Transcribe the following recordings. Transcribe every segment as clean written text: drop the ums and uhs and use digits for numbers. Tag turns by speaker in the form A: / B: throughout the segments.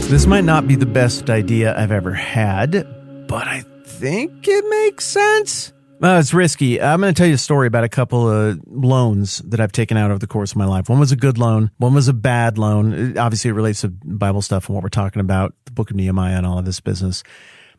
A: This might not be the best idea I've ever had, but I think it makes sense. It's risky. I'm going to tell you a story about a couple of loans that I've taken out over the course of my life. One was a good loan. One was a bad loan. Obviously, it relates to Bible stuff and what we're talking about, the book of Nehemiah and all of this business.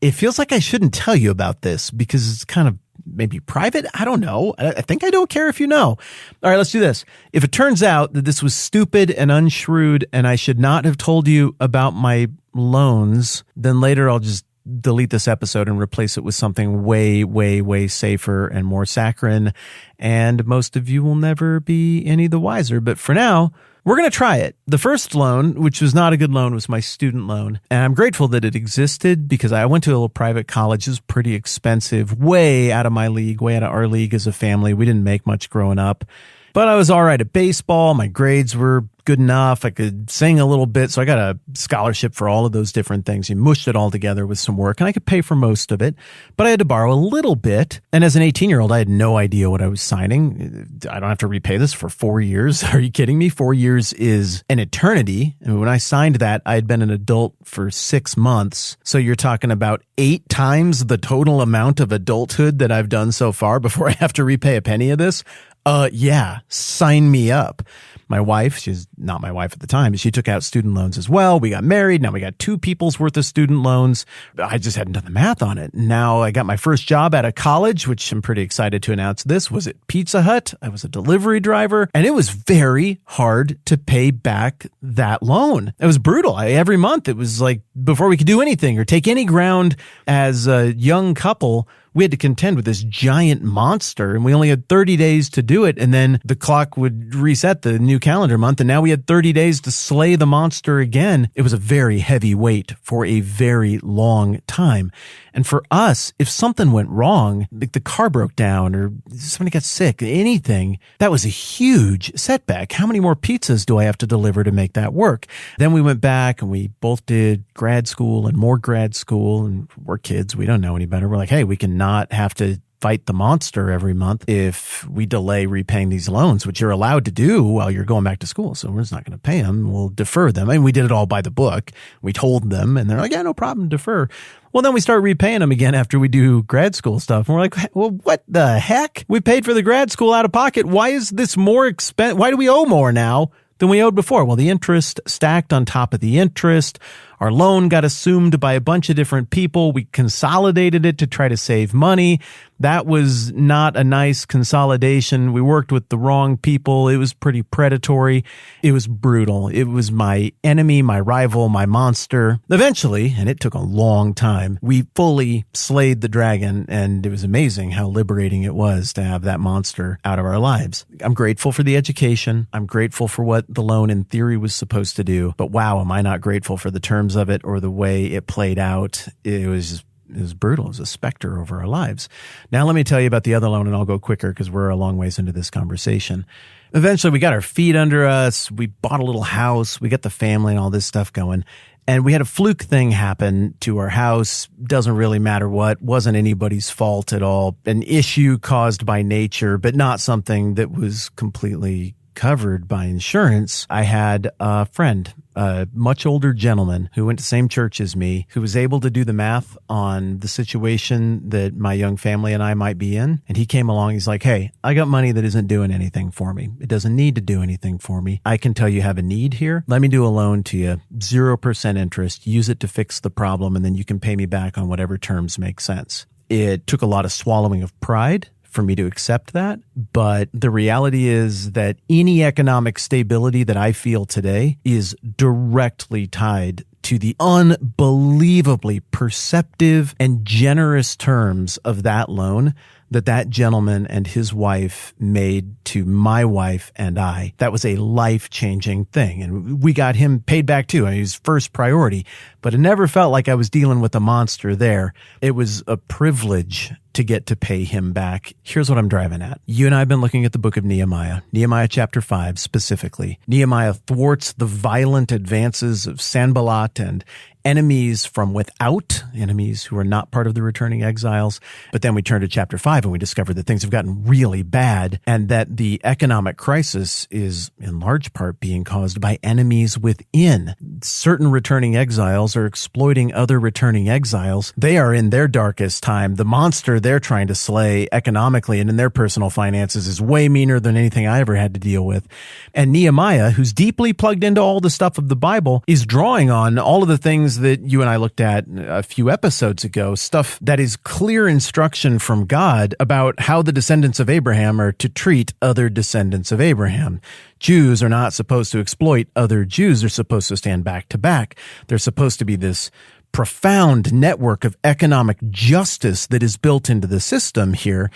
A: It feels like I shouldn't tell you about this because it's kind of maybe private. I don't know. I think I don't care if you know. All right, let's do this. If it turns out that this was stupid and unshrewd and I should not have told you about my loans, then later I'll just delete this episode and replace it with something way, way, way safer and more saccharine. And most of you will never be any the wiser. But for now, we're going to try it. The first loan, which was not a good loan, was my student loan. And I'm grateful that it existed because I went to a little private college. It was pretty expensive, way out of my league, way out of our league as a family. We didn't make much growing up. But I was all right at baseball. My grades were good enough. I could sing a little bit. So I got a scholarship for all of those different things. You mushed it all together with some work and I could pay for most of it, but I had to borrow a little bit. And as an 18-year-old, I had no idea what I was signing. I don't have to repay this for 4 years. Are you kidding me? 4 years is an eternity. And when I signed that, I had been an adult for 6 months. So you're talking about 8 times the total amount of adulthood that I've done so far before I have to repay a penny of this. Yeah, sign me up. My wife, she's not my wife at the time, but she took out student loans as well. We got married. Now we got 2 people's worth of student loans. I just hadn't done the math on it. Now I got my first job out of college, which I'm pretty excited to announce this, was at Pizza Hut. I was a delivery driver and it was very hard to pay back that loan. It was brutal. Every month it was like before we could do anything or take any ground as a young couple, we had to contend with this giant monster and we only had 30 days to do it. And then the clock would reset the new calendar month. And now we had 30 days to slay the monster again. It was a very heavy weight for a very long time. And for us, if something went wrong, like the car broke down or somebody got sick, anything, that was a huge setback. How many more pizzas do I have to deliver to make that work? Then we went back and we both did grad school and more grad school, and we're kids. We don't know any better. We're like, hey, we cannot have to fight the monster every month if we delay repaying these loans, which you're allowed to do while you're going back to school. So we're just not going to pay them. We'll defer them. I mean, we did it all by the book. We told them and they're like, yeah, no problem, defer. Well, then we start repaying them again after we do grad school stuff. And we're like, well, what the heck? We paid for the grad school out of pocket. Why is this more expensive? Why do we owe more now than we owed before? Well, the interest stacked on top of the interest. Our loan got assumed by a bunch of different people. We consolidated it to try to save money. That was not a nice consolidation. We worked with the wrong people. It was pretty predatory. It was brutal. It was my enemy, my rival, my monster. Eventually, and it took a long time, we fully slayed the dragon, and it was amazing how liberating it was to have that monster out of our lives. I'm grateful for the education. I'm grateful for what the loan in theory was supposed to do. But wow, am I not grateful for the terms of it or the way it played out. It was brutal. It was a specter over our lives. Now let me tell you about the other loan, and I'll go quicker because we're a long ways into this conversation. Eventually we got our feet under us. We bought a little house. We got the family and all this stuff going. And we had a fluke thing happen to our house. Doesn't really matter what. Wasn't anybody's fault at all. An issue caused by nature, but not something that was completely covered by insurance. I had a friend, a much older gentleman who went to the same church as me, who was able to do the math on the situation that my young family and I might be in. And he came along. He's like, hey, I got money that isn't doing anything for me. It doesn't need to do anything for me. I can tell you have a need here. Let me do a loan to you, 0% interest. Use it to fix the problem, and then you can pay me back on whatever terms make sense. It took a lot of swallowing of pride for me to accept that. But the reality is that any economic stability that I feel today is directly tied to the unbelievably perceptive and generous terms of that loan that gentleman and his wife made to my wife and I. That was a life-changing thing. And we got him paid back too. I mean, he was first priority, but it never felt like I was dealing with a monster there. It was a privilege to get to pay him back. Here's what I'm driving at. You and I have been looking at the book of Nehemiah, Nehemiah chapter 5 specifically. Nehemiah thwarts the violent advances of Sanballat and enemies from without, enemies who are not part of the returning exiles. But then we turn to chapter 5 and we discover that things have gotten really bad and that the economic crisis is in large part being caused by enemies within. certain returning exiles are exploiting other returning exiles. They are in their darkest time. The monster they're trying to slay economically and in their personal finances is way meaner than anything I ever had to deal with. And Nehemiah, who's deeply plugged into all the stuff of the Bible, is drawing on all of the things that you and I looked at a few episodes ago, stuff that is clear instruction from God about how the descendants of Abraham are to treat other descendants of Abraham. Jews are not supposed to exploit other Jews. They're supposed to stand back to back. They're supposed to be this profound network of economic justice that is built into the system here.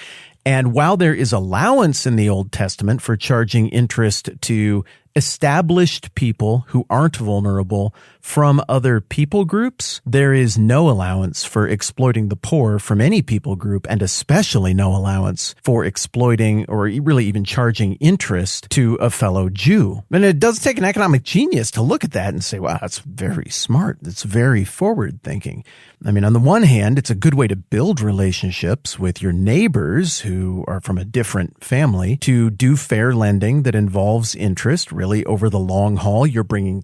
A: And while there is allowance in the Old Testament for charging interest to established people who aren't vulnerable from other people groups, there is no allowance for exploiting the poor from any people group, and especially no allowance for exploiting or really even charging interest to a fellow Jew. And it does take an economic genius to look at that and say, wow, that's very smart. That's very forward thinking. I mean, on the one hand, it's a good way to build relationships with your neighbors who are from a different family, to do fair lending that involves interest. Really, over the long haul, you're bringing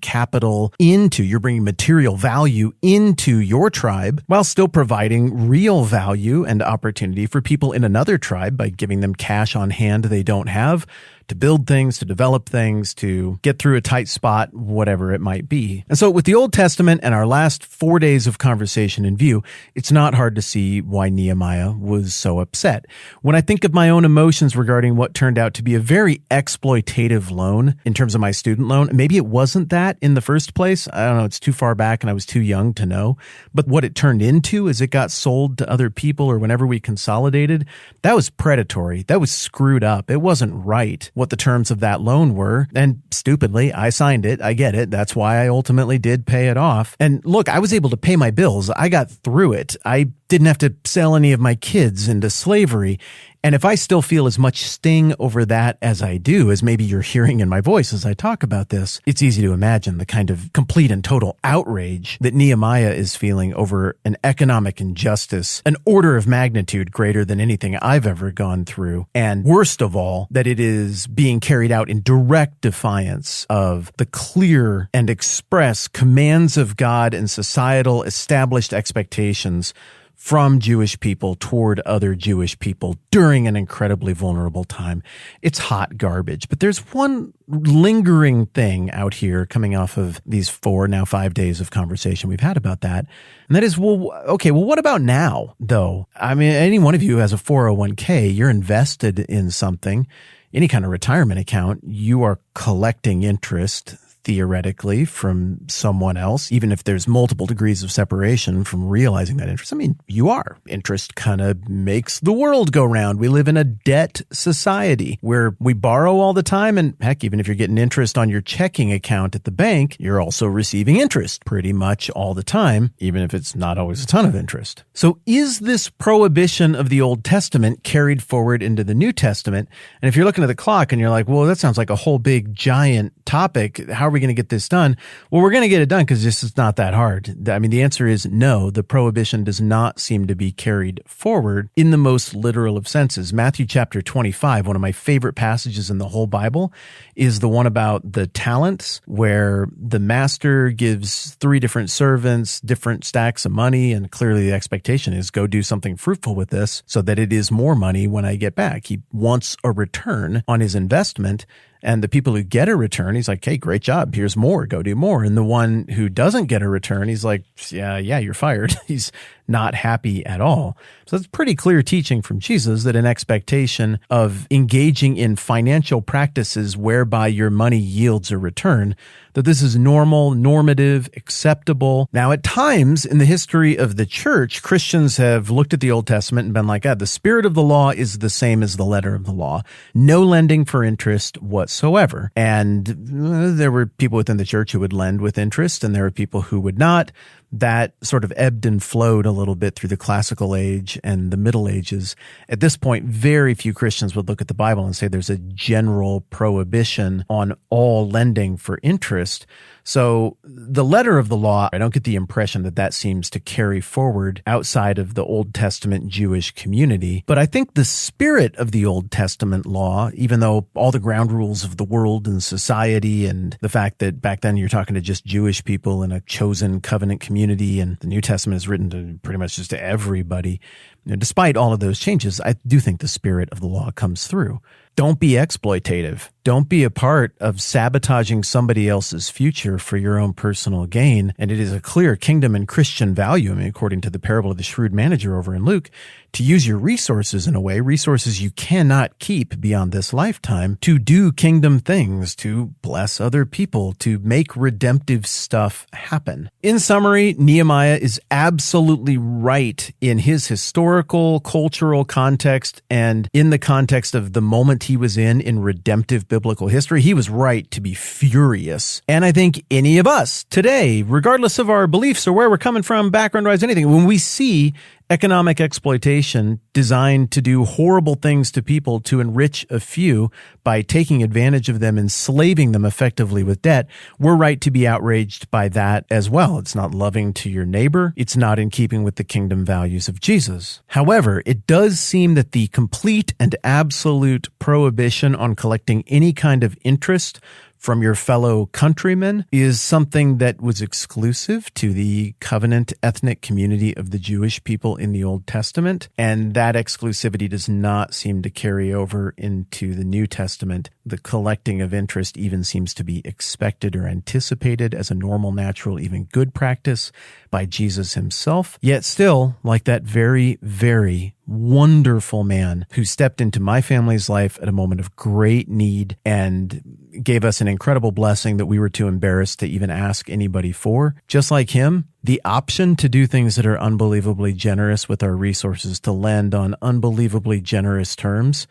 A: you're bringing material value into your tribe while still providing real value and opportunity for people in another tribe by giving them cash on hand they don't have, to build things, to develop things, to get through a tight spot, whatever it might be. And so with the Old Testament and our last 4 days of conversation in view, it's not hard to see why Nehemiah was so upset. When I think of my own emotions regarding what turned out to be a very exploitative loan in terms of my student loan, maybe it wasn't that in the first place. I don't know, it's too far back and I was too young to know. But what it turned into as it got sold to other people or whenever we consolidated, that was predatory. That was screwed up. It wasn't right what the terms of that loan were. And stupidly, I signed it. I get it. That's why I ultimately did pay it off. And look, I was able to pay my bills. I got through it. I didn't have to sell any of my kids into slavery. And if I still feel as much sting over that as I do, as maybe you're hearing in my voice as I talk about this, it's easy to imagine the kind of complete and total outrage that Nehemiah is feeling over an economic injustice, an order of magnitude greater than anything I've ever gone through. And worst of all, that it is being carried out in direct defiance of the clear and express commands of God and societal established expectations from Jewish people toward other Jewish people during an incredibly vulnerable time. It's hot garbage. But there's one lingering thing out here coming off of these 5 days of conversation we've had about that. And that is, what about now, though? I mean, any one of you who has a 401k, you're invested in something, any kind of retirement account, you are collecting interest theoretically from someone else, even if there's multiple degrees of separation from realizing that interest. I mean, you are. Interest kind of makes the world go round. We live in a debt society where we borrow all the time. And heck, even if you're getting interest on your checking account at the bank, you're also receiving interest pretty much all the time, even if it's not always a ton of interest. So is this prohibition of the Old Testament carried forward into the New Testament? And if you're looking at the clock and you're like, well, that sounds like a whole big giant topic. How are we going to get this done? Well, we're going to get it done because this is not that hard. I mean, the answer is no. The prohibition does not seem to be carried forward in the most literal of senses. Matthew chapter 25, one of my favorite passages in the whole Bible, is the one about the talents, where the master gives 3 different servants different stacks of money, and clearly the expectation is go do something fruitful with this so that it is more money when I get back. He wants a return on his investment. And the people who get a return, he's like, hey, great job. Here's more. Go do more. And the one who doesn't get a return, he's like, yeah, you're fired. He's not happy at all. So it's pretty clear teaching from Jesus that an expectation of engaging in financial practices whereby your money yields a return, that this is normal, normative, acceptable. Now, at times in the history of the church, Christians have looked at the Old Testament and been like, the spirit of the law is the same as the letter of the law. No lending for interest whatsoever. And there were people within the church who would lend with interest, and there were people who would not. That sort of ebbed and flowed a little bit through the classical age and the Middle Ages. At this point, very few Christians would look at the Bible and say there's a general prohibition on all lending for interest. So the letter of the law, I don't get the impression that that seems to carry forward outside of the Old Testament Jewish community. But I think the spirit of the Old Testament law, even though all the ground rules of the world and society and the fact that back then you're talking to just Jewish people in a chosen covenant community, and the New Testament is written to pretty much just to everybody, despite all of those changes, I do think the spirit of the law comes through. Don't be exploitative. Don't be a part of sabotaging somebody else's future for your own personal gain. And it is a clear kingdom and Christian value, according to the parable of the shrewd manager over in Luke, to use your resources in a way, resources you cannot keep beyond this lifetime, to do kingdom things, to bless other people, to make redemptive stuff happen. In summary, Nehemiah is absolutely right in his historical, cultural context, and in the context of the moment he was in redemptive biblical history. He was right to be furious. And I think any of us today, regardless of our beliefs or where we're coming from, background-wise, anything, when we see economic exploitation designed to do horrible things to people to enrich a few by taking advantage of them, enslaving them effectively with debt, we're right to be outraged by that as well. It's not loving to your neighbor. It's not in keeping with the kingdom values of Jesus. However, it does seem that the complete and absolute prohibition on collecting any kind of interest from your fellow countrymen is something that was exclusive to the covenant ethnic community of the Jewish people in the Old Testament. And that exclusivity does not seem to carry over into the New Testament. The collecting of interest even seems to be expected or anticipated as a normal, natural, even good practice by Jesus himself. Yet still, like that very, very wonderful man who stepped into my family's life at a moment of great need and gave us an incredible blessing that we were too embarrassed to even ask anybody for. Just like him, the option to do things that are unbelievably generous with our resources, to lend on unbelievably generous terms,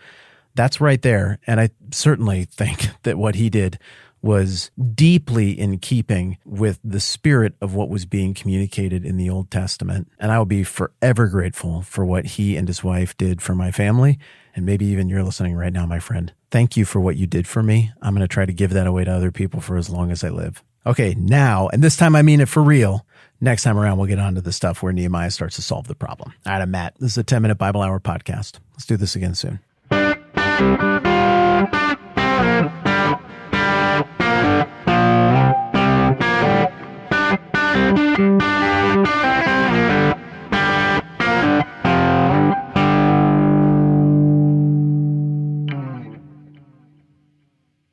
A: that's right there. And I certainly think that what he did was deeply in keeping with the spirit of what was being communicated in the Old Testament. And I will be forever grateful for what he and his wife did for my family. And maybe even you're listening right now, my friend. Thank you for what you did for me. I'm going to try to give that away to other people for as long as I live. Okay, now, and this time I mean it for real, next time around we'll get on to the stuff where Nehemiah starts to solve the problem. All right, I'm Matt. This is a 10-Minute Bible Hour podcast. Let's do this again soon.